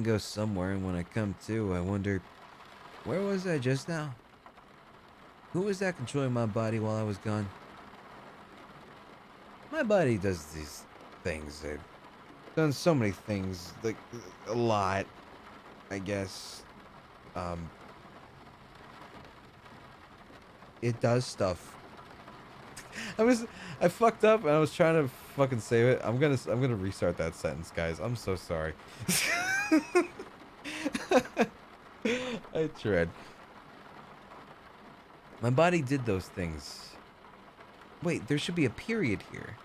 mind goes somewhere, and when I come to, I wonder, where was I just now? Who was that controlling my body while I was gone? My body does these things. I've done so many things, like a lot, I guess. Um, it does stuff. I fucked up and I was trying to fucking save it. I'm gonna restart that sentence, guys. I'm so sorry. I tried. My body did those things. Wait, there should be a period here.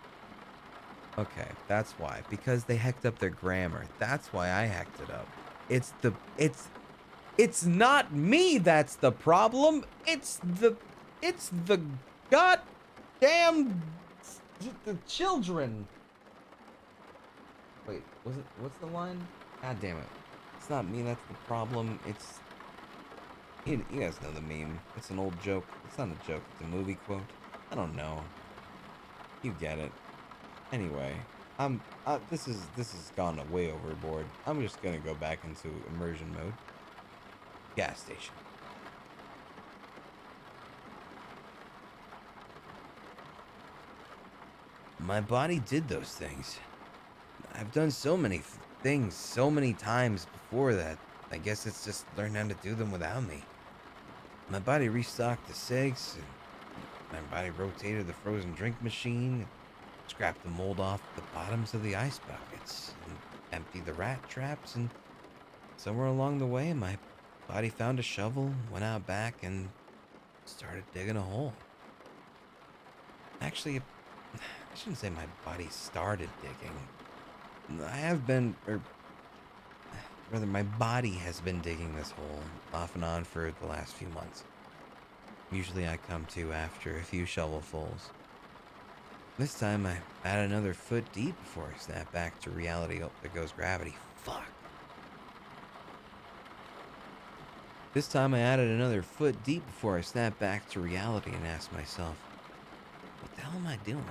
Okay, that's why. Because they hecked up their grammar. That's why I hecked it up. It's the it's not me that's the problem. It's the goddamn the children. Wait, what's the line? God damn it. It's not me that's the problem. It's you guys know the meme. It's an old joke. It's not a joke. It's a movie quote. I don't know. You get it. Anyway, this has gone way overboard. I'm just gonna go back into immersion mode. Gas station. My body did those things. I've done so many things so many times before that. I guess it's just learned how to do them without me. My body restocked the cigs, and my body rotated the frozen drink machine, scraped the mold off the bottoms of the ice buckets, and emptied the rat traps, and somewhere along the way, my body found a shovel, went out back, and started digging a hole. Actually, I shouldn't say my body started digging. I have been, or rather, my body has been digging this hole off and on for the last few months. Usually I come to after a few shovelfuls. This time I add another foot deep before I snap back to reality. Oh, there goes gravity. Fuck. This time I added another foot deep before I snap back to reality and asked myself, what the hell am I doing?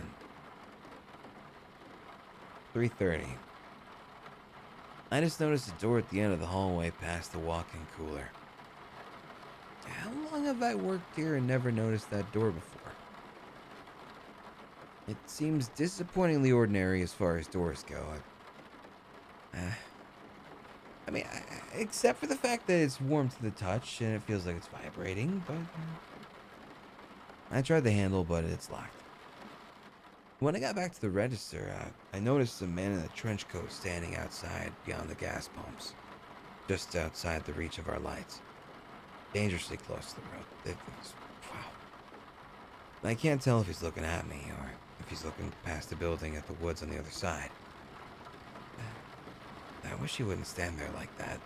3:30. I just noticed a door at the end of the hallway past the walk-in cooler. How long have I worked here and never noticed that door before? It seems disappointingly ordinary as far as doors go. Except for the fact that it's warm to the touch and it feels like it's vibrating, but I tried the handle, but it's locked. When I got back to the register, I noticed a man in a trench coat standing outside beyond the gas pumps, just outside the reach of our lights, dangerously close to the road. Wow. I can't tell if he's looking at me or if he's looking past the building at the woods on the other side. I wish he wouldn't stand there like that,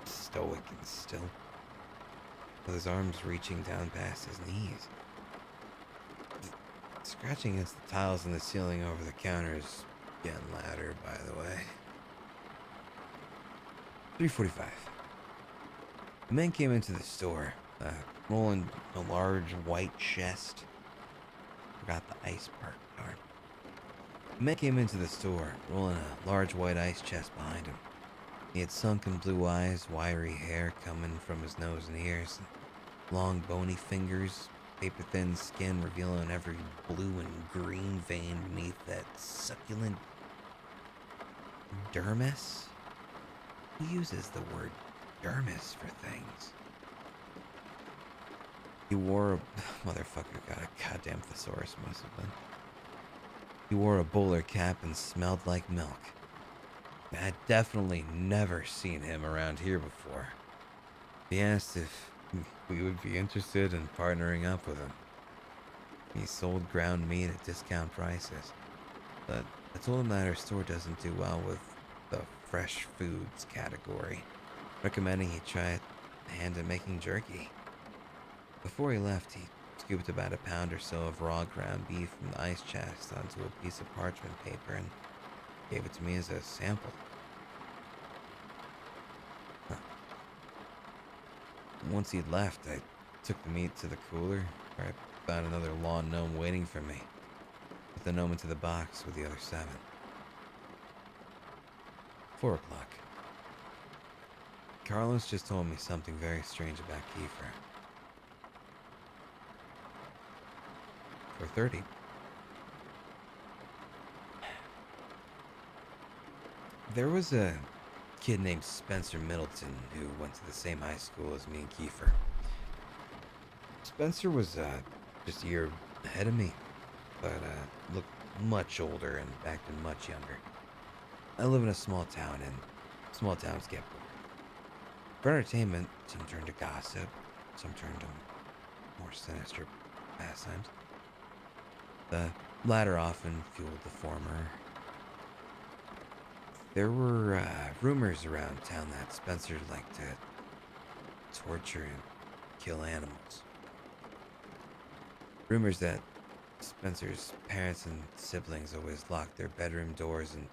stoic and still, with his arms reaching down past his knees. Scratching against the tiles in the ceiling over the counter is getting louder, by the way. 3:45. The men came into the store, rolling a large white chest. Forgot the ice part. Darn. The man came into the store, rolling a large white ice chest behind him. He had sunken blue eyes, wiry hair coming from his nose and ears, and long bony fingers, paper-thin skin revealing every blue and green vein beneath that succulent dermis. Who uses the word dermis for things? He wore a motherfucker got a goddamn thesaurus, must have been. He wore a bowler cap and smelled like milk. I'd definitely never seen him around here before. He asked if we would be interested in partnering up with him. He sold ground meat at discount prices, but I told him that our store doesn't do well with the fresh foods category, recommending he try a hand at making jerky. Before he left, he scooped about a pound or so of raw ground beef from the ice chest onto a piece of parchment paper and gave it to me as a sample. Huh. Once he'd left, I took the meat to the cooler, where I found another lawn gnome waiting for me. Put the gnome into the box with the other 7. 4 o'clock. Carlos just told me something very strange about Kiefer. 4:30. There was a kid named Spencer Middleton who went to the same high school as me and Kiefer. Spencer was just a year ahead of me, but looked much older and acted much younger. I live in a small town, and small towns get bored. For entertainment, some turn to gossip, some turn to more sinister pastimes. The latter often fueled the former. There were rumors around town that Spencer liked to torture and kill animals. Rumors that Spencer's parents and siblings always locked their bedroom doors and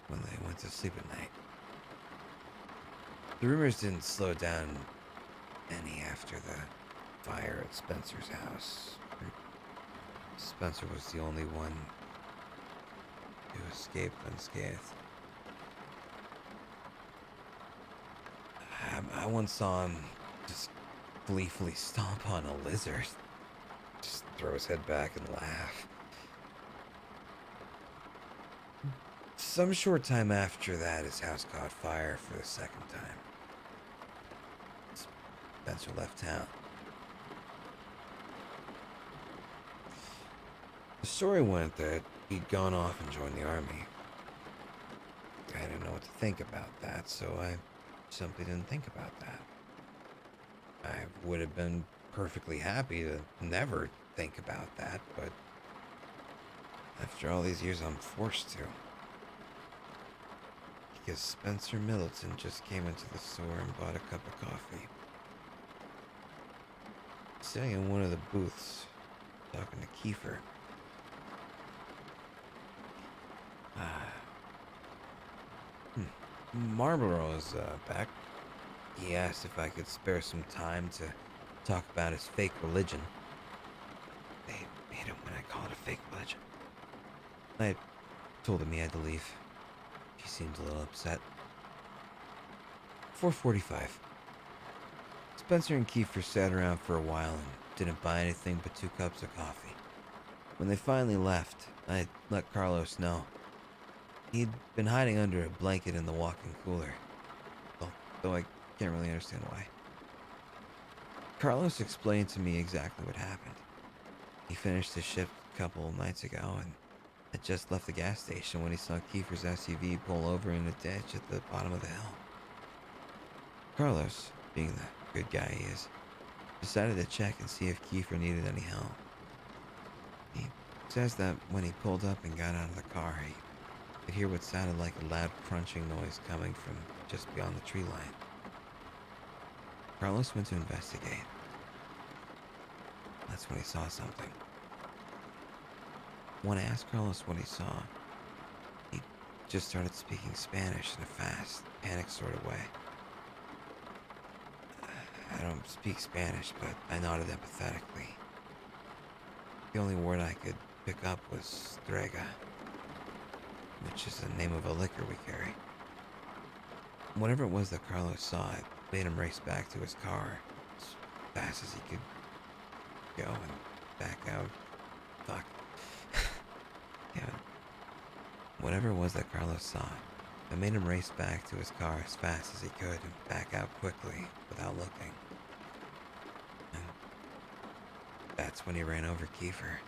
when they went to sleep at night. The rumors didn't slow down any after the fire at Spencer's house. Spencer was the only one who escaped unscathed. I once saw him just gleefully stomp on a lizard, just throw his head back and laugh. Some short time after that, his house caught fire for the second time. Spencer left town. The story went that he'd gone off and joined the army. I didn't know what to think about that, so I simply didn't think about that. I would have been perfectly happy to never think about that, but after all these years, I'm forced to. Because Spencer Middleton just came into the store and bought a cup of coffee. Sitting in one of the booths, talking to Kiefer. Marlboro's back. He asked if I could spare some time to talk about his fake religion. They hate him when I call it a fake religion. I told him he had to leave. He seemed a little upset. 4:45. Spencer and Kiefer sat around for a while and didn't buy anything but 2 cups of coffee. When they finally left, I let Carlos know. He'd been hiding under a blanket in the walk-in cooler, though I can't really understand why. Carlos explained to me exactly what happened. He finished his shift a couple of nights ago and had just left the gas station when he saw Kiefer's SUV pull over in a ditch at the bottom of the hill. Carlos, being the good guy he is, decided to check and see if Kiefer needed any help. He says that when he pulled up and got out of the car, he could hear what sounded like a loud crunching noise coming from just beyond the tree line. Carlos went to investigate. That's when he saw something. When I asked Carlos what he saw, he just started speaking Spanish in a fast, panicked sort of way. I don't speak Spanish, but I nodded empathetically. The only word I could pick up was Strega, which is the name of a liquor we carry. Whatever it was that Carlos saw, it made him race back to his car as fast as he could go and back out. Fuck. Yeah. Whatever it was that Carlos saw, it made him race back to his car as fast as he could and back out quickly without looking. And that's when he ran over Kiefer.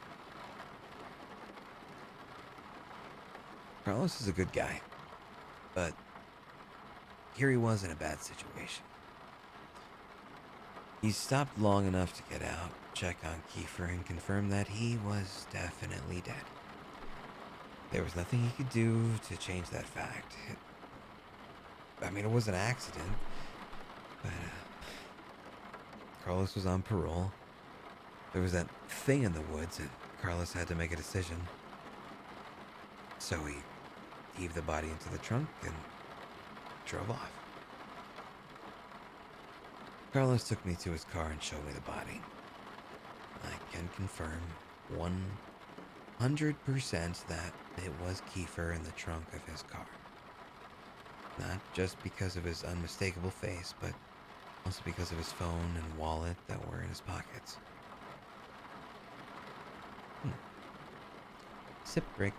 Carlos is a good guy, but here he was in a bad situation. He stopped long enough to get out, check on Kiefer, and confirm that he was definitely dead. There was nothing he could do to change that fact. It was an accident, but Carlos was on parole. There was that thing in the woods, and Carlos had to make a decision. So he heaved the body into the trunk and drove off. Carlos took me to his car and showed me the body. I can confirm 100% that it was Kiefer in the trunk of his car. Not just because of his unmistakable face, but also because of his phone and wallet that were in his pockets. Hmm. Sip break.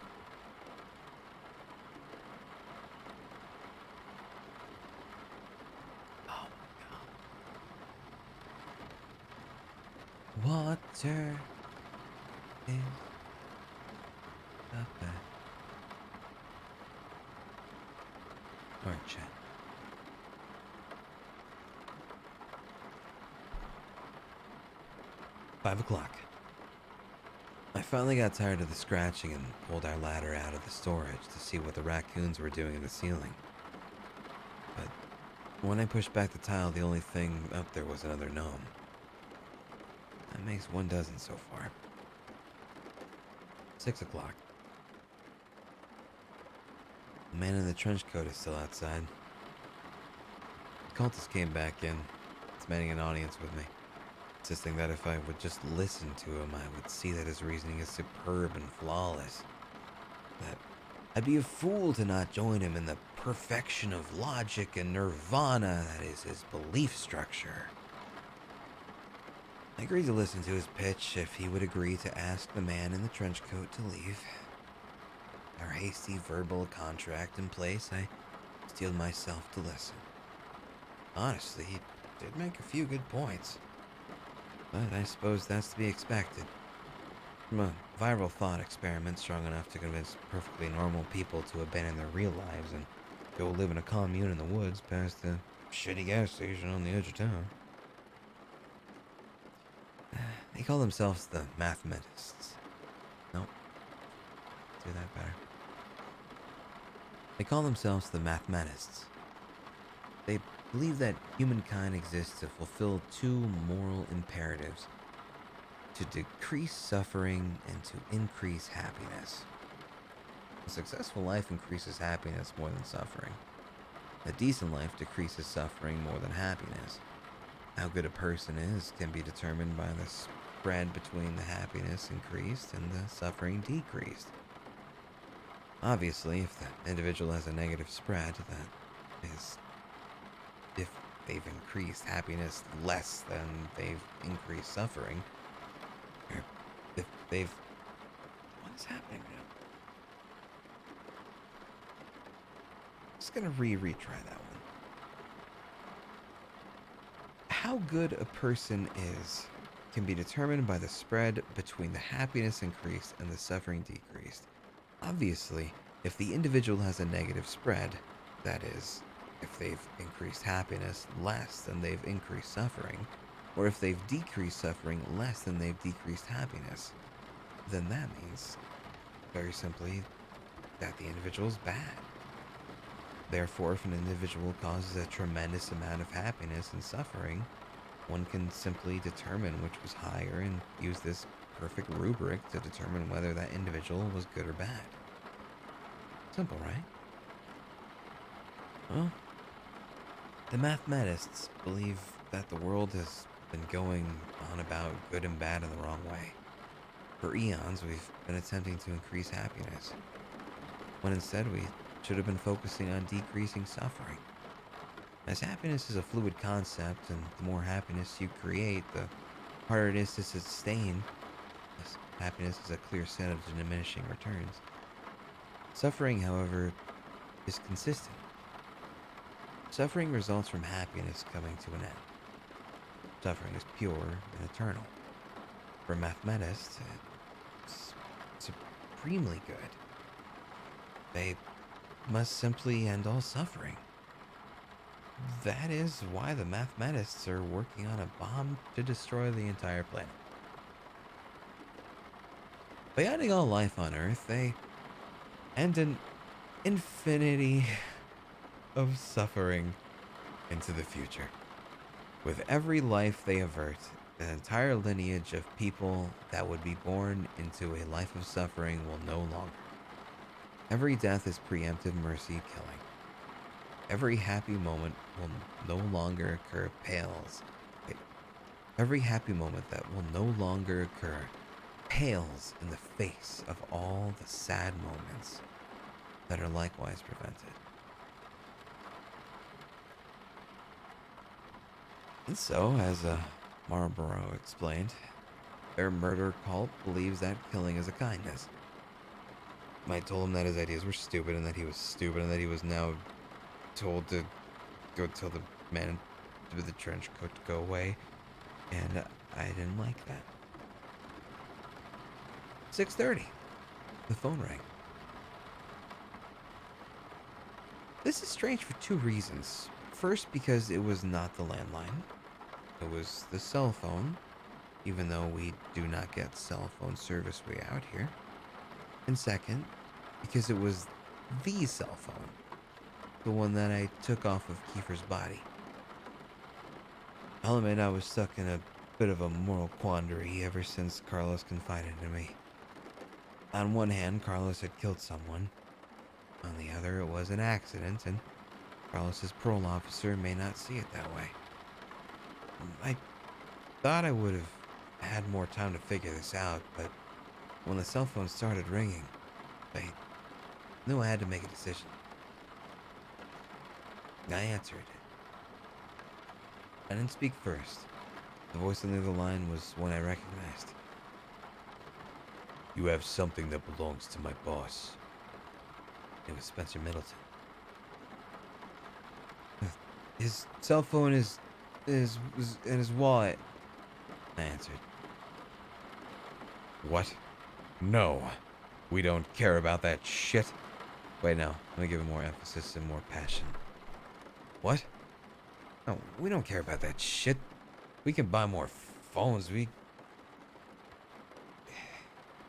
Oh, water is the best. Aren't you? 5 o'clock. I finally got tired of the scratching and pulled our ladder out of the storage to see what the raccoons were doing in the ceiling. But when I pushed back the tile, the only thing up there was another gnome. That makes 1 dozen so far. 6 o'clock. The man in the trench coat is still outside. The cultist came back in, demanding an audience with me, insisting that if I would just listen to him, I would see that his reasoning is superb and flawless. That I'd be a fool to not join him in the perfection of logic and nirvana that is his belief structure. I agreed to listen to his pitch if he would agree to ask the man in the trench coat to leave. Our hasty verbal contract in place, I steeled myself to listen. Honestly, he did make a few good points, but I suppose that's to be expected. From a viral thought experiment strong enough to convince perfectly normal people to abandon their real lives and go live in a commune in the woods past a shitty gas station on the edge of town. They call themselves the mathematists. Nope. Do that better. They call themselves the mathematists. They believe that humankind exists to fulfill two moral imperatives: to decrease suffering and to increase happiness. A successful life increases happiness more than suffering. A decent life decreases suffering more than happiness. How good a person is can be determined by the spread between the happiness increased and the suffering decreased. Obviously, if the individual has a negative spread, that is, if they've increased happiness less than they've increased suffering, or if they've... What is happening now? Just gonna retry that one. How good a person is can be determined by the spread between the happiness increased and the suffering decreased. Obviously, if the individual has a negative spread, that is, if they've increased happiness less than they've increased suffering, or if they've decreased suffering less than they've decreased happiness, then that means, very simply, that the individual's bad. Therefore, if an individual causes a tremendous amount of happiness and suffering, one can simply determine which was higher and use this perfect rubric to determine whether that individual was good or bad. Simple, right? Well, the mathematists believe that the world has been going on about good and bad in the wrong way. For eons, we've been attempting to increase happiness, when instead we should have been focusing on decreasing suffering. As happiness is a fluid concept, and the more happiness you create, the harder it is to sustain. As happiness is a clear set of diminishing returns. Suffering, however, is consistent. Suffering results from happiness coming to an end. Suffering is pure and eternal. For mathematists, it's supremely good. They must simply end all suffering. That is why the mathematists are working on a bomb to destroy the entire planet. By ending all life on Earth, they end an infinity of suffering into the future. With every life they avert, an entire lineage of people that would be born into a life of suffering will no longer. Every death is preemptive mercy killing. Every happy moment will no longer occur Every happy moment that will no longer occur pales in the face of all the sad moments that are likewise prevented. And so, as Marlborough explained, their murder cult believes that killing is a kindness. I told him that his ideas were stupid and that he was stupid and that he was now told to go tell the man with the trench coat to go away. And I didn't like that. 6:30. The phone rang. This is strange for two reasons. First, because it was not the landline. It was the cell phone, even though we do not get cell phone service way out here. And second, because it was the cell phone. The one that I took off of Kiefer's body. I'll admit I was stuck in a bit of a moral quandary ever since Carlos confided in me. On one hand, Carlos had killed someone. On the other, it was an accident, and Carlos's parole officer may not see it that way. I thought I would have had more time to figure this out, but when the cell phone started ringing, I knew I had to make a decision. I answered. I didn't speak first. The voice on the other line was one I recognized. You have something that belongs to my boss. It was Spencer Middleton. His cell phone is in his wallet, I answered. What? No. We don't care about that shit. Wait, no. Let me give it more emphasis and more passion. What? No, we don't care about that shit. We can buy more phones. You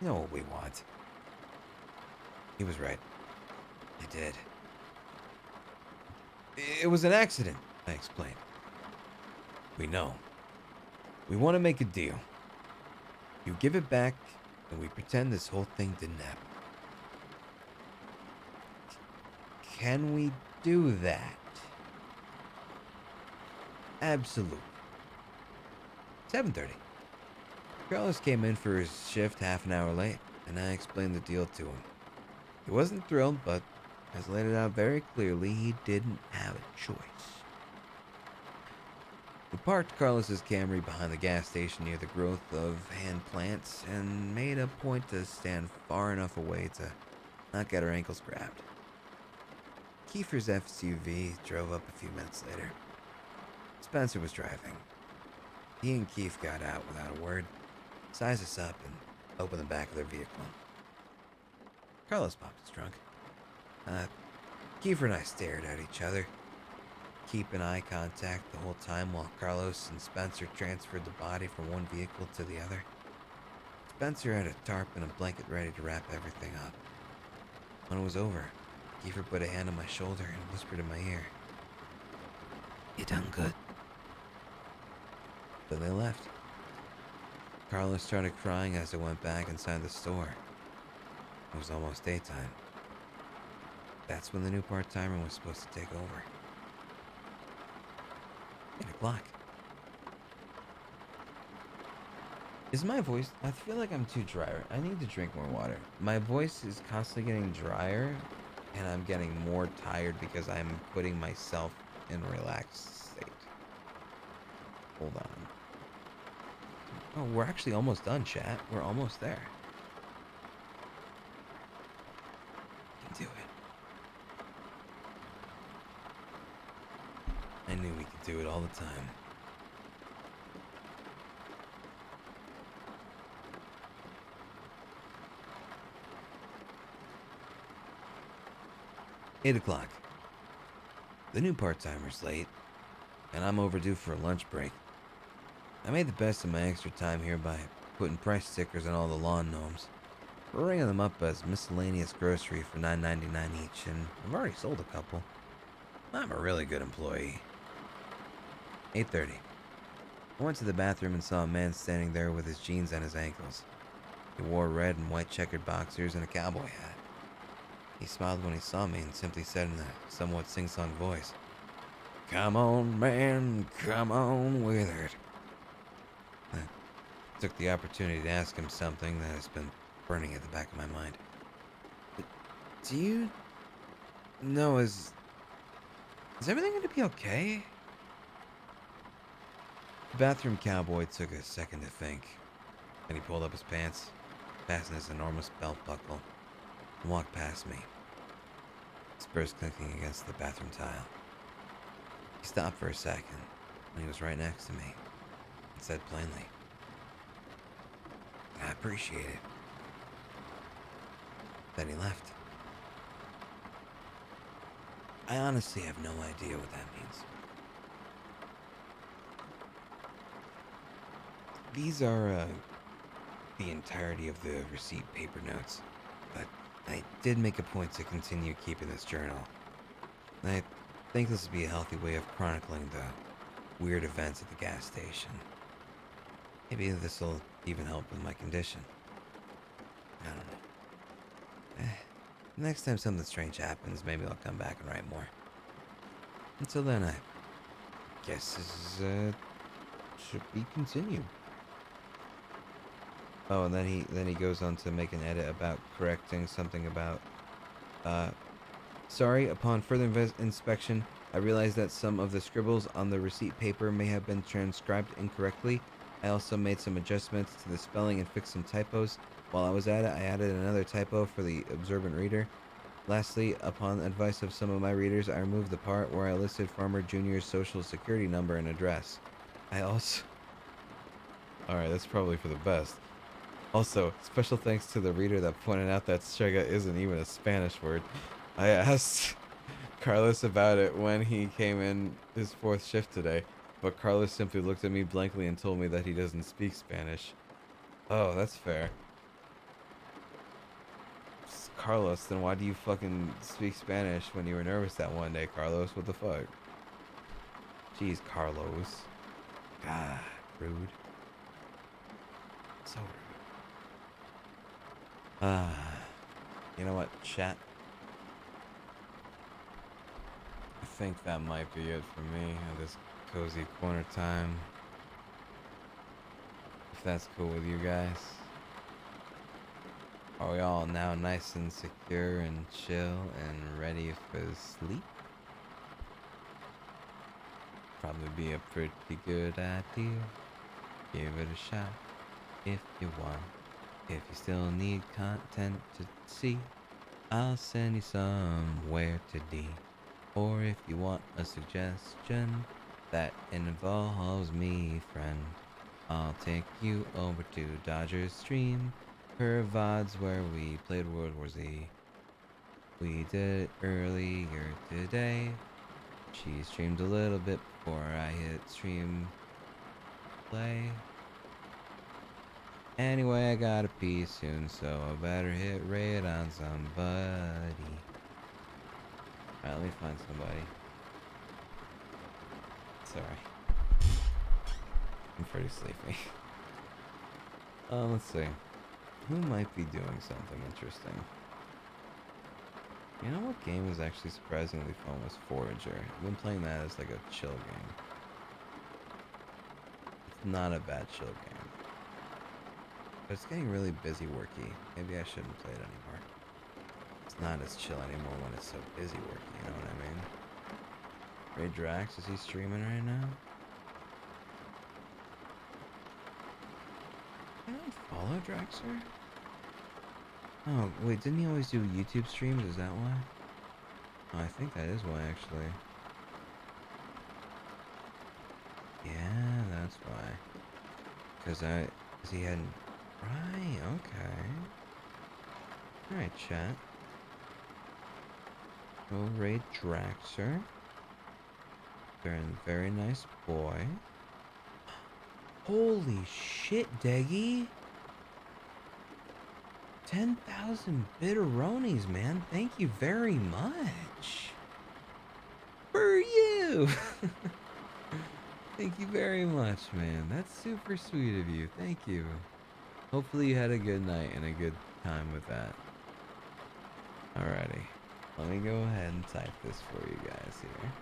know what we want. He was right. I did. It was an accident, I explained. We know. We want to make a deal. You give it back, and we pretend this whole thing didn't happen. Can we do that? Absolutely. 7:30. Carlos came in for his shift half an hour late, and I explained the deal to him. He wasn't thrilled, but as laid it out very clearly, he didn't have a choice. We parked Carlos's Camry behind the gas station near the growth of hand plants and made a point to stand far enough away to not get our ankles grabbed. Kiefer's SUV drove up a few minutes later. Spencer was driving. He and Keith got out without a word, sized us up, and opened the back of their vehicle. Carlos popped his trunk. Kiefer and I stared at each other, keeping eye contact the whole time while Carlos and Spencer transferred the body from one vehicle to the other. Spencer had a tarp and a blanket ready to wrap everything up. When it was over, Kiefer put a hand on my shoulder and whispered in my ear, "You done good." Then they left. Carlos started crying as I went back inside the store. It was almost daytime. That's when the new part-timer was supposed to take over. 8 o'clock. Is my voice... I feel like I'm too dry. I need to drink more water. My voice is constantly getting drier, and I'm getting more tired because I'm putting myself in a relaxed state. Hold on. Oh, we're actually almost done, chat. We're almost there. We can do it. I knew we could do it all the time. Eight o'clock. The new part-timer's late, and I'm overdue for a lunch break. I made the best of my extra time here by putting price stickers on all the lawn gnomes. We're ringing them up as miscellaneous grocery for $9.99 each, and I've already sold a couple. I'm a really good employee. 8:30. I went to the bathroom and saw a man standing there with his jeans on his ankles. He wore red and white checkered boxers and a cowboy hat. He smiled when he saw me and simply said in a somewhat sing-song voice, "Come on, man, come on with it." I took the opportunity to ask him something that has been burning at the back of my mind. Do you know, is everything going to be okay? The bathroom cowboy took a second to think. Then he pulled up his pants, fastened his enormous belt buckle, and walked past me, spurs clinking against the bathroom tile. He stopped for a second when he was right next to me and said plainly, "I appreciate it." Then he left. I honestly have no idea what that means. These are the entirety of the receipt paper notes, but I did make a point to continue keeping this journal. I think this would be a healthy way of chronicling the weird events at the gas station. Maybe this will even help with my condition. I don't know. Next time something strange happens, maybe I'll come back and write more. Until then, I guess this is, should be continued. Oh, and then he goes on to make an edit about correcting something about, sorry, upon further inspection, I realized that some of the scribbles on the receipt paper may have been transcribed incorrectly. I also made some adjustments to the spelling and fixed some typos. While I was at it, I added another typo for the observant reader. Lastly, upon advice of some of my readers, I removed the part where I listed Farmer Jr.'s social security number and address. I also... Alright, that's probably for the best. Also, special thanks to the reader that pointed out that Strega isn't even a Spanish word. I asked Carlos about it when he came in his 4th shift today, but Carlos simply looked at me blankly and told me that he doesn't speak Spanish. Oh, that's fair. Carlos, then why do you fucking speak Spanish when you were nervous that one day, Carlos? What the fuck? Jeez, Carlos. God, rude. So rude. You know what, chat? I think that might be it for me at this cozy corner time. If that's cool with you guys. Are we all now nice and secure and chill and ready for sleep? Probably be a pretty good idea. Give it a shot if you want. If you still need content to see, I'll send you somewhere to D. Or if you want a suggestion that involves me, friend, I'll take you over to Dodger's Stream. Her VODs where we played World War Z. We did it earlier today. She streamed a little bit before I hit stream play. Anyway, I gotta pee soon, so I better hit raid on somebody. Alright, let me find somebody. Sorry. I'm pretty sleepy. Let's see. Who might be doing something interesting? You know what game was actually surprisingly fun was Forager. I've been playing that as like a chill game. It's not a bad chill game. But it's getting really busy worky. Maybe I shouldn't play it anymore. It's not as chill anymore when it's so busy worky, you know what I mean? Ray Drax, is he streaming right now? I don't follow Draxer. Oh, wait, didn't he always do YouTube streams? Is that why? Oh, I think that is why, actually. Yeah, that's why. Because he hadn't... Right, okay. Alright, chat. Go raid Draxer. Very nice boy. Holy shit, Deggy! 10,000 bitteronis, man. Thank you very much. For you! Thank you very much, man. That's super sweet of you. Thank you. Hopefully you had a good night and a good time with that. Alrighty. Let me go ahead and type this for you guys here.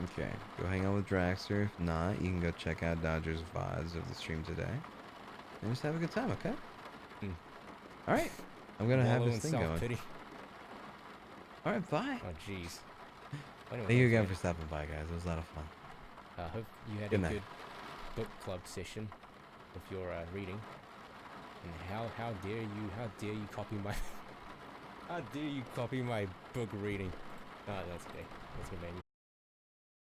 Okay. Go hang out with Draxter. If not, you can go check out Dodger's VODs of the stream today. And just have a good time, okay? Alright. I'm gonna have this thing going. Alright, bye. Oh, jeez. Thank you again for stopping by, guys. It was a lot of fun. Hope you had a Good night. good book club session with your reading. And how dare you copy my how dare you copy my book reading? Oh, that's okay. That's gonna make me